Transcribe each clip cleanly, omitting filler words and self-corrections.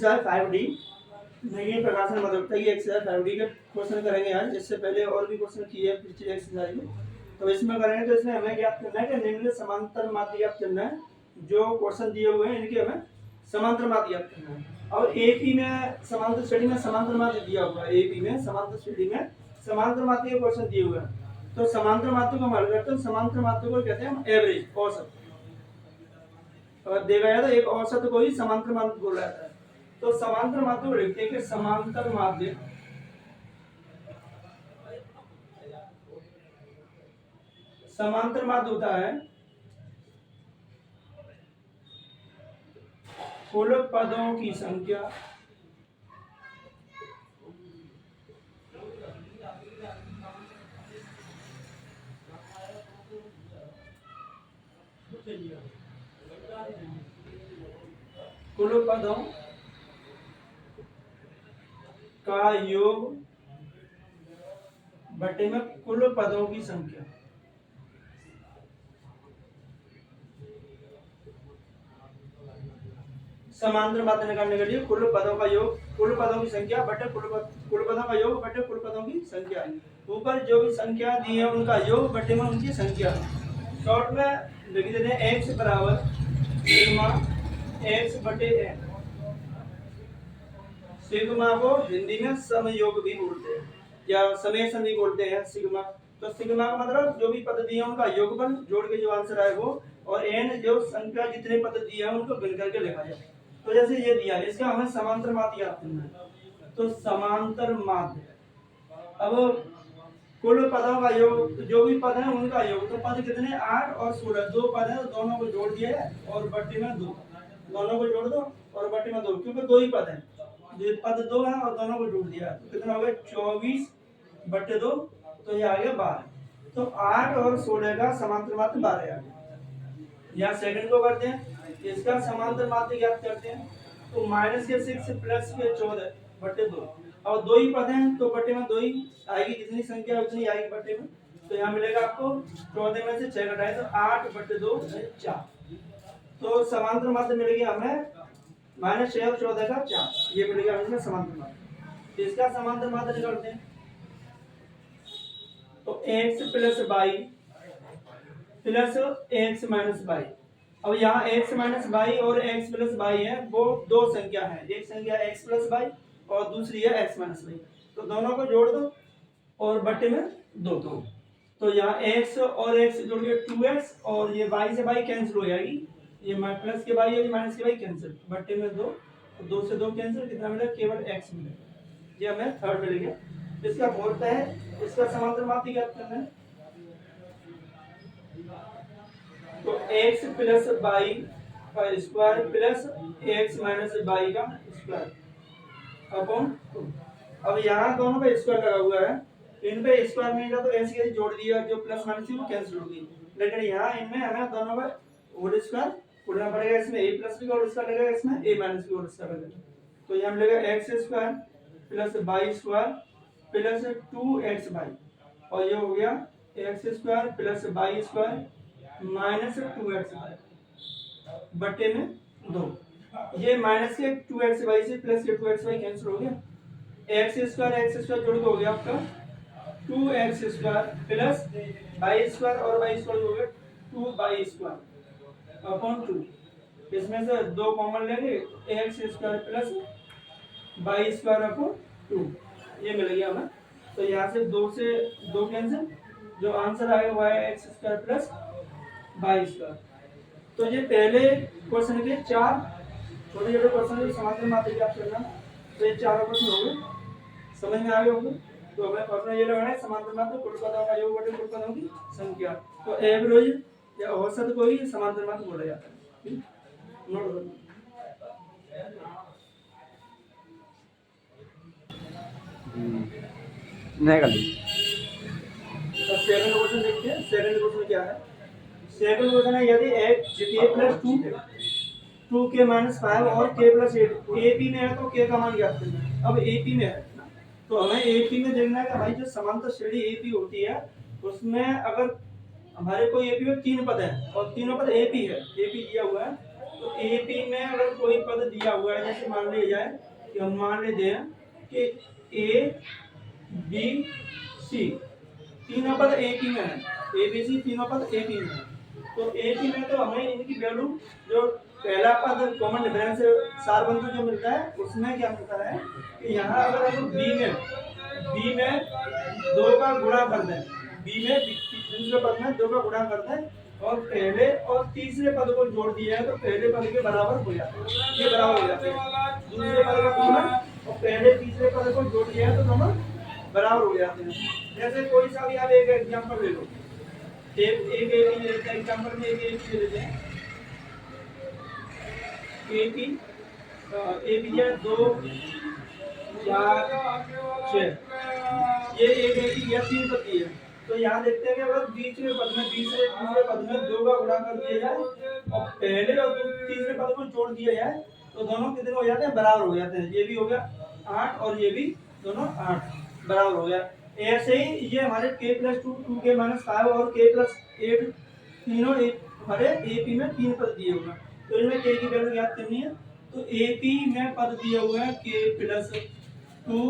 Exercise 5D नई प्रकाशन मदद ये एक्सरसाइज 5D के क्वेश्चन करेंगे आज। इससे पहले और भी क्वेश्चन किए हैं पिछले एक्सरसाइज में, तो इसमें करेंगे। तो इसमें हमें ज्ञात करना है कि निम्न समांतर माध्य ज्ञात करना है। जो क्वेश्चन दिए हुए हैं इनके हमें समांतर माध्य ज्ञात करना है। और एपी में समांतर श्रेणी में समांतर माध्य दिया हुआ है। एपी में समांतर श्रेणी में समांतर माध्य के क्वेश्चन दिए हुए हैं। तो समांतर माध्य को हम हल करते हैं। समांतर माध्य को कहते हैं एवरेज, औसत। अगर देखा जाए तो एक औसत को ही समांतर माध्य बोला जाता है। तो समांतर माध्य को लिखते हैं कि समांतर माध्य होता है कुल पदों की संख्या कुल पदों का योग बटे में कुल पदों की संख्या। समांतर माध्य निकालने के लिए कुल पदों का योग, कुल पदों की संख्या बटे कुल पदों का योग बटे कुल पदों की संख्या। ऊपर जो भी संख्या दी है उनका योग बटे में उनकी संख्या। शॉर्ट में लिख देते हैं x बराबर सिग्मा x बटे n। सिग्मा को हिंदी में समयोग भी बोलते हैं या समेशन भी बोलते हैं सिग्मा। तो सिग्मा का मतलब जो भी पद दिए हैं उनका योगफल जोड़ के जो आंसर आए वो, और n जो संख्या जितने पद दिए हैं उनको गिन करके लिखा जाए। तो जैसे ये दिया है इसका हमें समांतर माध्य ज्ञात करना है। तो समांतर माध्य, अब कुल पदों का योग, जो भी पद है उनका योग। तो पद कितने 8 और 16, दो पद है तो दोनों को जोड़ दिया है और बट्टे में 2, दोनों को जोड़ दो और बट्टे में 2, क्योंकि दो ही पद है। ये पद 2 है और दोनों को जोड़ दिया है तो कितना हो गया 24 बट्टे 2, तो ये आ गया 12। तो 8 और 16 का समांतर माध्य 12 आ गया। यहाँ सेकंड को करते हैं, इसका समांतर माध्य ज्ञात करते हैं। तो माइनस के 6 प्लस के 14 बट्टे 2। और दो ही पद हैं तो बट्टे में 2 ही आएगी, जितनी संख्या उतनी आएगी बट्टे में। तो यहाँ मिलेगा आपको 14 में से 6 घटाए तो 8 बट्टे 2 4। तो समांतर माध्य मिलेगी हमें -6 और 14 का 4, ये मिलेगा हमें समांतर माध्य। इसका समांतर माध्य निकालते हैं। तो x plus y plus x minus y। अब यहाँ x माइनस y और x प्लस y है, वो दो संख्या है। एक संख्या x प्लस y और दूसरी है x माइनस y। तो दोनों को जोड़ दो और बट्टे में 2। तो यहाँ x और x जोड़ के 2x, और ये y से y कैंसिल हो जाएगी, ये प्लस के y और ये माइनस के y कैंसिल, बट्टे में 2, 2 से 2 कैंसिल, कितना मिलेगा केवल x मिलेगा। ये हमें थर्ड मिलेगा। इसका बोलता है इसका समांतर माध्य ज्ञात करना है। तो x प्लस y का square plus x minus y का स्क्वायर अपॉन 2। अब यहाँ दोनों पे स्क्वायर लगा हुआ है, इन पे स्क्वायर नहीं था तो ऐसे ही जोड़ दिया, जो प्लस माइनस थी वो कैंसिल हो गई। लेकिन यहाँ इनमें हमें दोनों पे होल स्क्वायर उड़ना पड़ेगा। इसमें a प्लस भी का होल स्क्वायर लगेगा, इसमें a माइनस भी होल स्क्वायर लगेगा। तो यहाँ मिलेगा x square plus y square plus 2xy, और ये हो गया x square plus y square minus 2xy बटे में 2। ये माइनस के 2xy से प्लस के 2xy कैंसिल हो गया। x स्क्वायर जोड़ के हो गया आपका 2x square plus y square, और y स्क्वायर हो गया 2y स्क्वायर अपॉन 2। इसमें से 2 कॉमन लेंगे, x square plus y square upon 2, ये मिलेगा हमें। तो यहाँ से 2 से 2 कैंसिल, जो आंसर आएगा वो है x square plus y square. तो ये पहले क्वेश्चन के 4 छोटे छोटे क्वेश्चन के समांतर माध्य ज्ञात करना। तो ये चारों क्वेश्चन हो गए, समझ में आ गए होंगे। तो हमें प्रश्न ये लगाना है समांतर माध्य कुल पदों का योग बटे कुल पदों की संख्या। तो एवरेज या औसत को ही समांतर माध्य बोला जाता है। नोट करो। नहीं गली। तो सेकंड क्वेश्चन देखते हैं। सेकंड क्वेश्चन क्या है? सेकंड क्वेश्चन है यदि k प्लस 2 k माइनस 5 और k प्लस 8 AP में है तो k का मान ज्ञात करना है। अब AP में है तो हमें AP में देखना है कि भाई जो समांतर श्रेणी AP होती है उसमें अगर हमारे कोई AP में 3 पद है और तीनों पद AP है, AP दिया हुआ है, तो ए पी में अगर कोई पद दिया हुआ है, जैसे मान लिया जाए कि हम मान लेते हैं कि ए बी सी तीनों पद ए पी में है, ए बी सी तीनों पद ए पी में है। तो ए पी में तो हमें इनकी वैल्यू जो पहला पद कॉमन डिफरेंस सार बंधु जो मिलता है उसमें क्या मिलता है कि यहाँ अगर हम बी में 2 का गुणा कर दें, बी में दूसरे पद में 2 का गुणा कर दें और पहले और तीसरे पद को जोड़ दिया है तो पहले पद के बराबर हो जाते हैं, ये बराबर हो जाते हैं। दूसरे पद का गुणा और पहले तीसरे पद को जोड़ दिया है तो दोनों बराबर हो जाते हैं। जैसे कोई सा भी आप एक एग्जांपल ले लो, एक एग्जांपल में एक ले लेते हैं, ए पी है 2 4 6, ये एक या 3 पद है। तो यहाँ देखते हैं कि अगर बीच में पद में तीसरे पद में 2 का गुणा कर दिया जाए और पहले और तीसरे पद को जोड़ दिया जाए तो दोनों कितने हो जाते हैं, बराबर हो जाते हैं। ये भी हो गया 8 और ये भी दोनों 8 बराबर हो गया। ऐसे ही ये हमारे k + 2 2k - 5 और k + 8 तीनों हमारे ए पी में 3 पद दिए हुए हैं। तो इनमें k की वैल्यू याद करनी है। तो ए पी में पद दिए हुए हैं k + 2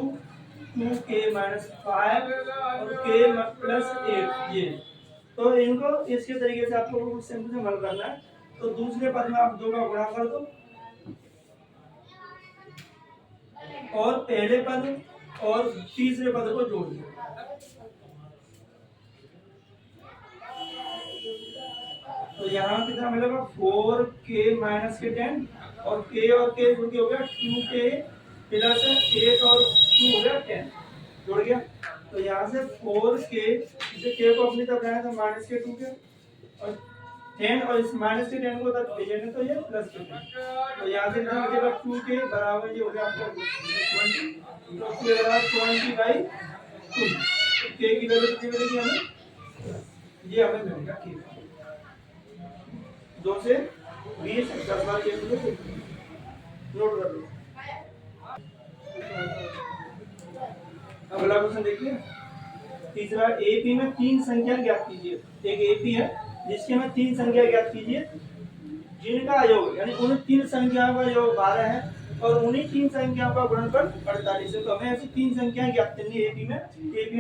2k - 5 और k + 8 ये। तो इनको इसके तरीके से आपको कुछ सिंपल से हल करना है। तो दूसरे पद में आप 2 का गुणा कर दो और पहले पद और तीसरे पद को जोड़ दो। तो यहाँ कितना मिलेगा 4k - 10 और k जुड़ के हो गया 2k + 8 और 2 हो गया 10 जुड़ गया। तो यहाँ से 4k इसे k को अपनी तरफ लाया तो -2k और 10 और इस -10 को तक भेजेंगे तो ये +10। तो यहाँ से कितना बचेगा 2k बराबर ये हो गया आपका 20। तो k बराबर 20/2। k की वैल्यू कितनी मिलेगी हमें, ये हमें मिलेगा k 2 से 20 10 बार के नोट कर लो। अगला क्वेश्चन देखिए तीसरा, एपी में 3 संख्या ज्ञात कीजिए। एक एपी है जिसके में 3 संख्या ज्ञात कीजिए जिनका योग यानी उन 3 संख्याओं का योग 12 है और उन्हीं 3 संख्याओं का गुणनफल 48 है। तो हमें ऐसी 3 संख्याएं ज्ञात करनी है एपी में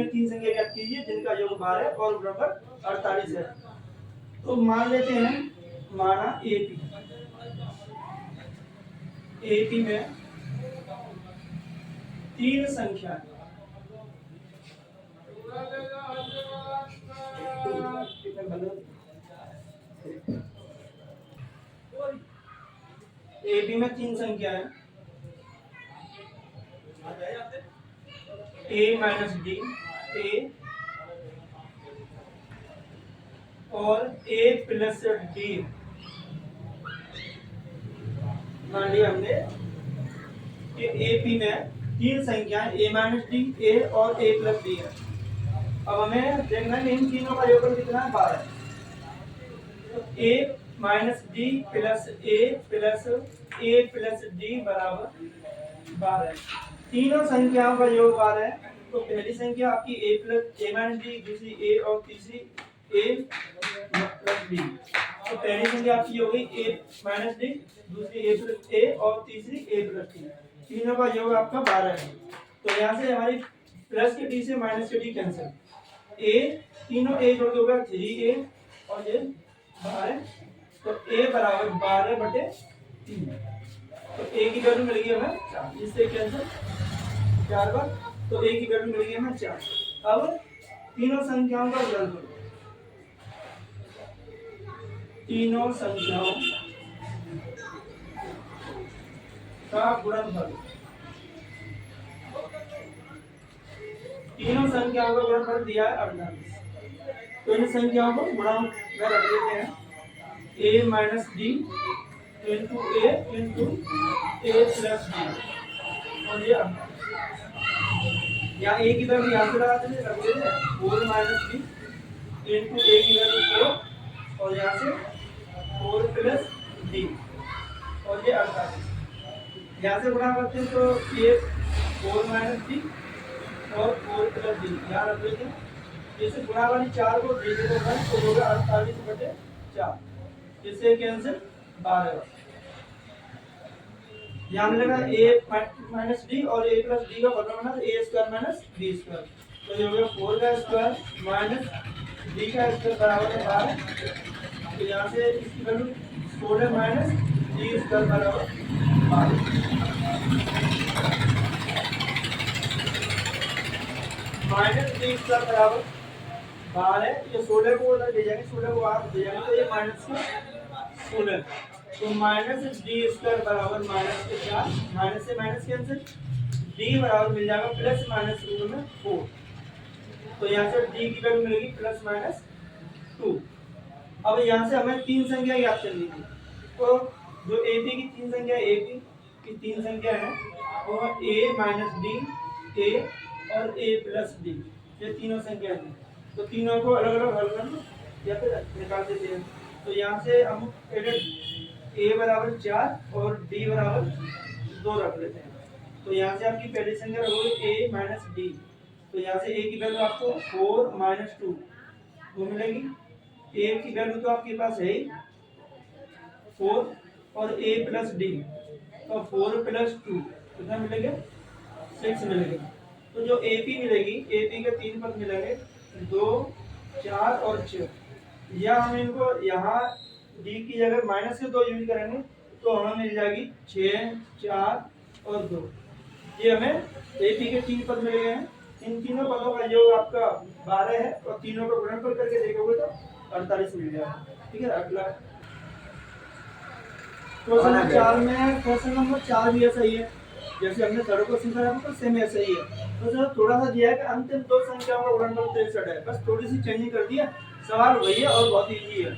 3 संख्या ज्ञात कीजिए जिनका योग 12 है और गुणनफल 48 है। तो मान लेते हैं, माना एपी में 3 संख्या एपी में 3 संख्या है a - d a और a + d। मान लिया हमने कि एपी में 3 संख्याएं a - d a और a + d है। अब हमें देखना है इन तीनों का योगफल कितना है, 12। तो a - d + a + d बराबर 12। तीनों संख्याओं का योग 12 है। तो पहली संख्या आपकी a - d, दूसरी a और तीसरी a + d। तो पहली संख्या आपकी हो गई a - d, दूसरी a और तीसरी a + d। तीनों का योग आपका 12 है। तो यहाँ से हमारी प्लस के d से माइनस के d कैंसिल, a तीनों a जोड़ के होगा 3a और ये 12। तो a बराबर 12/3। तो a की वैल्यू मिल गई हमें 4, जिससे कैंसिल 4 बार। तो a की वैल्यू मिल गई हमें 4। अब तीनों संख्याओं का गुणनफल, तीनों संख्याओं का गुणनफल, तीनों संख्याओं का गुणनफल दिया है 48। तो इन संख्याओं को गुणा में रख देते हैं a - d into a + d और ये यहाँ a की वैल्यू यहाँ पे लगा देते रख देते हैं 4 - d into a की वैल्यू 4 और यहाँ से 4 + d और ये 48। यहाँ से गुणा करते हैं तो ये 4 - d और 4 + d यहाँ रख देते हैं। जैसे गुणा वाली 4 को d को तो होगा 48/4, जिससे कैंसिल 12। यहाँ मिलेगा ए माइनस डी और ए प्लस डी का फॉर्मूला बना तो ए स्क्वायर माइनस बी स्क्वायर, तो ये हो गया 4 का स्क्वायर माइनस डी का स्क्वायर बराबर है 12। तो यहाँ से इसकी वैल्यू 16 माइनस डी स्क्वायर बराबर 12 माइनस डी स्क्वायर बराबर 12 है। ये 16 को उधर ले जाएंगे, 16 को आप ले जाएंगे तो ये माइनस के 16, तो माइनस डी स्क्वायर बराबर माइनस के 4, माइनस से माइनस कैंसिल, डी बराबर मिल जाएगा प्लस माइनस रूट में 4। तो यहाँ से डी की वैल्यू मिलेगी प्लस माइनस 2। अब यहाँ से हमें तीन संख्या याद करनी थी, तो जो ए पी की तीन संख्या ए पी की तीन संख्या है वो ए माइनस डी, ए और ए प्लस डी, ये तीनों संख्या है। तो तीनों को अलग अलग हल कर लो या फिर निकाल देते हैं। तो यहाँ से हम ए बराबर 4 और डी बराबर 2 रख लेते हैं। तो यहाँ से आपकी पहली संख्या होगी ए माइनस डी, तो यहाँ से ए की वैल्यू आपको 4 माइनस 2 वो मिलेगी। ए की वैल्यू तो आपके पास है 4 और ए प्लस डी, तो 4 प्लस 2 कितना मिलेगा 6 मिलेगा। तो जो ए पी मिलेगी, ए पी के 3 पद मिलेंगे 2, 4 और 6, या हम इनको यहाँ डी की जगह माइनस के 2 यूज करेंगे तो हमें मिल जाएगी 6, 4 और 2। ये हमें ए पी के 3 पद मिल गए हैं। इन तीनों पदों का योग आपका 12 है और तीनों का गुणनफल करके देखोगे तो 48 मिल जाएगा। ठीक है, अगला क्वेश्चन नंबर 4 में, क्वेश्चन नंबर 4 भी ऐसा ही है जैसे हमने थर्ड क्वेश्चन करा तो सेम ऐसा ही है। तो सर थोड़ा सा दिया है कि अंतिम दो संख्याओं का गुणनफल 63 है, बस थोड़ी सी चेंजिंग कर दिया, सवाल वही है और बहुत इजी है।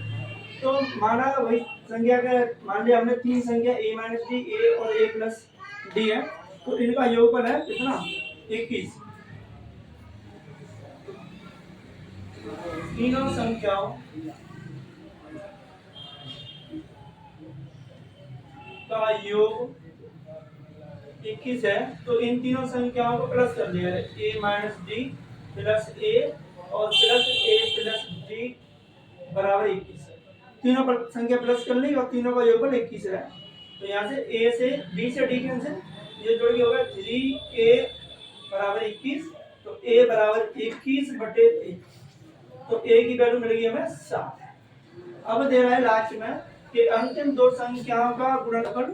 तो माना वही संख्या का, मान लिया हमने तीन संख्या a माइनस डी, a और a प्लस डी है, तो इनका योगफल है कितना 21। तीनों संख्याओं का योग 21 है, तो इन तीनों संख्याओं को प्लस कर दिया है, a minus D plus a और प्लस a प्लस डी बराबर 21। तीनों संख्या प्लस कर ली और तीनों का योगफल 21 है। तो यहाँ से a से b से d कैंसिल, ये जोड़ के होगा 3a बराबर 21, तो a बराबर 21 बटे 3, तो a की वैल्यू मिलेगी हमें 7। अब दे रहा है लास्ट में कि अंतिम दो संख्याओं का गुणनफल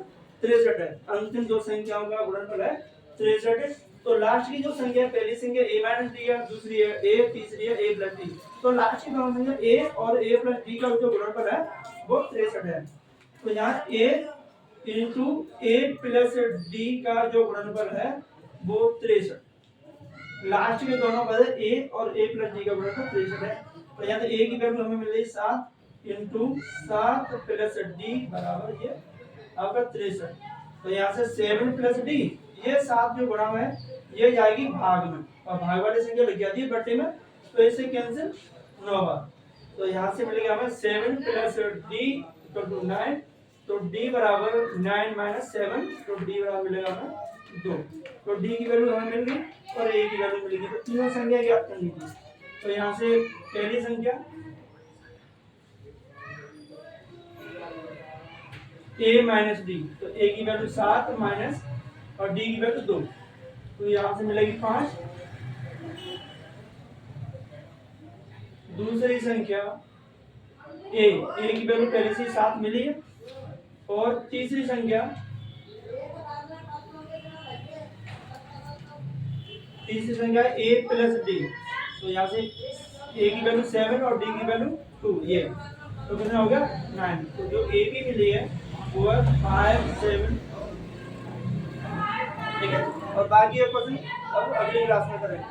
63 है, अंतिम दो संख्याओं का गुणनफल है 63। तो लास्ट की जो संख्या, पहली संख्या a माइनस डी है, दूसरी है a, तीसरी है a प्लस डी, तो लास्ट की दोनों संख्या a और a प्लस डी का जो गुणनफल है वो 63 है। तो यहाँ a into a plus D का जो गुणनफल है वो 63, लास्ट के दोनों पद a और a प्लस डी का गुणनफल 63 है। तो यहाँ से a की वैल्यू हमें मिल रही 7 इंटू 7 प्लस डी बराबर ये आपका 63। तो यहाँ से 7 प्लस डी, ये 7 जो गुणा है ये जाएगी भाग में, और भाग वाली संख्या लग जाती है बट्टे में, तो इसे कैंसिल 9 बार। तो यहाँ से मिलेगा हमें 7 प्लस डी इक्वल टू 9, तो डी बराबर 9 माइनस 7, तो डी बराबर मिलेगा हमें 2। तो डी की वैल्यू हमें मिल गई और ए की वैल्यू मिलेगी। तो तीनों संख्या ज्ञात करनी थी। तो यहाँ से पहली संख्या a माइनस डी, तो a की वैल्यू 7 माइनस और d की वैल्यू 2, तो यहाँ से मिलेगी 5। दूसरी संख्या a की वैल्यू पहले से 7 मिली है, और तीसरी संख्या a प्लस डी, तो यहाँ से a की वैल्यू 7 और d की वैल्यू 2, ये तो कितना हो गया 9। तो जो a भी मिली है वो 5, 7, ठीक है। और बाकी एक क्वेश्चन अब अगले क्लास में करेंगे।